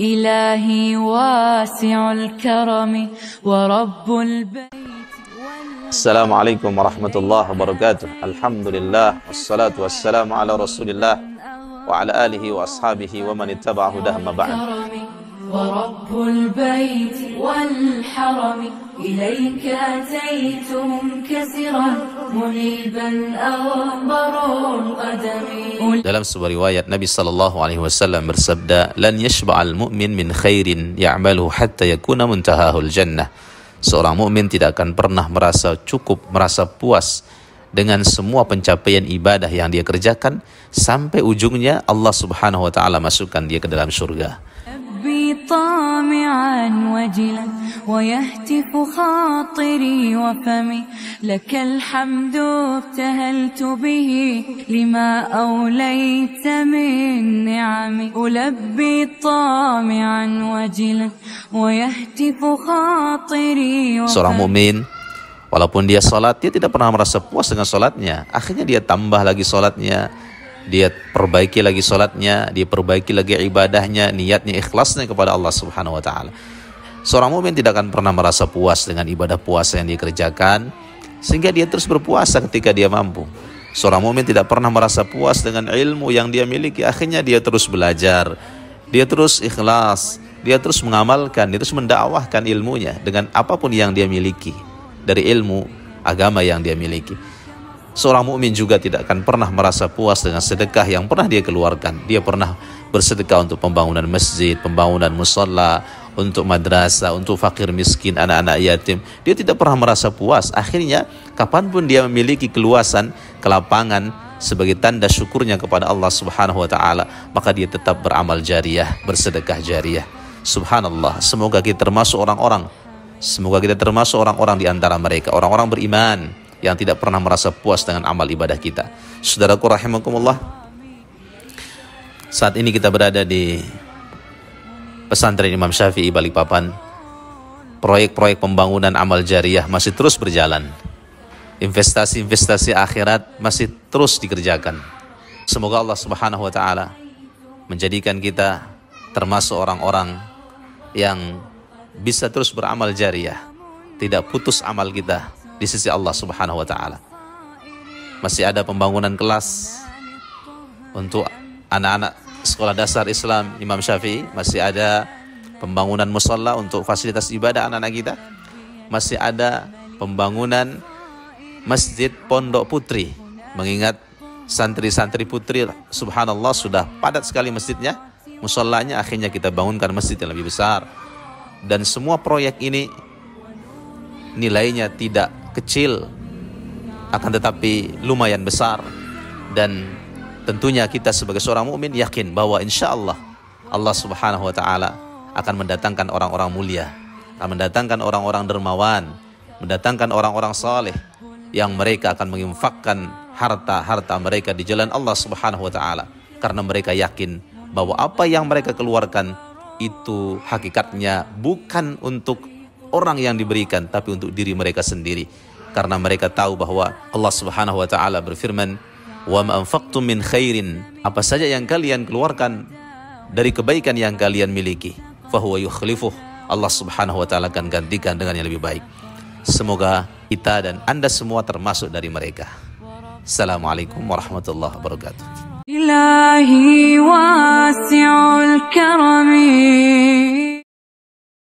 إلهي واسع الكرم ورب البيت. السلام عليكم ورحمة الله وبركاته. الحمد لله والصلاة والسلام على رسول الله وعلى آله وأصحابه ومن اتبع هداه ما بعد. ورب البيت والحرم إليك أتيت منكسرا منيبا أغبر القدم. Dalam sebuah riwayat Nabi sallallahu alaihi wasallam bersabda, "Lan yashba'al mu'min min khairin ya'maluhu hatta yakuna muntahahul jannah." Seorang mukmin tidak akan pernah merasa cukup, merasa puas dengan semua pencapaian ibadah yang dia kerjakan sampai ujungnya Allah Subhanahu wa taala masukkan dia ke dalam surga. طامعا وجلا ويهتف خاطري وفمي لك الحمد ابتهلت به لما أوليت من نعمي ألبي طامعا وجلا ويهتف خاطري وفمي. Seorang mukmin walaupun dia sholat, dia tidak pernah merasa puas dengan sholatnya. Akhirnya dia tambah lagi sholatnya, dia perbaiki lagi sholatnya, dia perbaiki lagi ibadahnya, niatnya, ikhlasnya kepada Allah Subhanahu wa ta'ala. Seorang mukmin tidak akan pernah merasa puas dengan ibadah puasa yang dia kerjakan, sehingga dia terus berpuasa ketika dia mampu. Seorang mukmin tidak pernah merasa puas dengan ilmu yang dia miliki, akhirnya dia terus belajar, dia terus ikhlas, dia terus mengamalkan, dia terus mendakwahkan ilmunya dengan apapun yang dia miliki dari ilmu agama yang dia miliki. Seorang mukmin juga tidak akan pernah merasa puas dengan sedekah yang pernah dia keluarkan. Dia pernah bersedekah untuk pembangunan masjid, pembangunan musholla, untuk madrasah, untuk fakir miskin, anak-anak yatim. Dia tidak pernah merasa puas. Akhirnya, kapanpun dia memiliki keluasan, kelapangan sebagai tanda syukurnya kepada Allah Subhanahu wa taala, maka dia tetap beramal jariyah, bersedekah jariyah. Subhanallah, semoga kita termasuk orang-orang di antara mereka, orang-orang beriman yang tidak pernah merasa puas dengan amal ibadah kita. Saudaraku rahimakumullah, saat ini kita berada di pesantren Imam Syafi'i Balikpapan. Proyek-proyek pembangunan amal jariyah masih terus berjalan. Investasi-investasi akhirat masih terus dikerjakan. Semoga Allah Subhanahu wa taala menjadikan kita termasuk orang-orang yang bisa terus beramal jariyah, tidak putus amal kita di sisi Allah Subhanahu wa taala. Masih ada pembangunan kelas untuk anak-anak sekolah dasar Islam Imam Syafi'i, masih ada pembangunan musholla untuk fasilitas ibadah anak-anak kita, masih ada pembangunan masjid pondok putri, mengingat santri-santri putri subhanallah sudah padat sekali masjidnya, musollanya, akhirnya kita bangunkan masjid yang lebih besar. Dan semua proyek ini nilainya tidak kecil, akan tetapi lumayan besar, dan tentunya kita sebagai seorang mukmin yakin bahwa insya Allah Allah Subhanahu wa taala akan mendatangkan orang-orang mulia, akan mendatangkan orang-orang dermawan, mendatangkan orang-orang saleh yang mereka akan menginfakkan harta-harta mereka di jalan Allah Subhanahu wa taala, karena mereka yakin bahwa apa yang mereka keluarkan itu hakikatnya bukan untuk orang yang diberikan, tapi untuk diri mereka sendiri. Karena mereka tahu bahwa Allah Subhanahu wa taala berfirman, "Wa ma anfaqtum min khairin", apa saja yang kalian keluarkan dari kebaikan yang kalian miliki, fa huwa yukhlifuh, Allah Subhanahu wa taala akan gantikan dengan yang lebih baik. Semoga kita dan Anda semua termasuk dari mereka. Assalamualaikum warahmatullahi wabarakatuh. إلهي واسع الكرم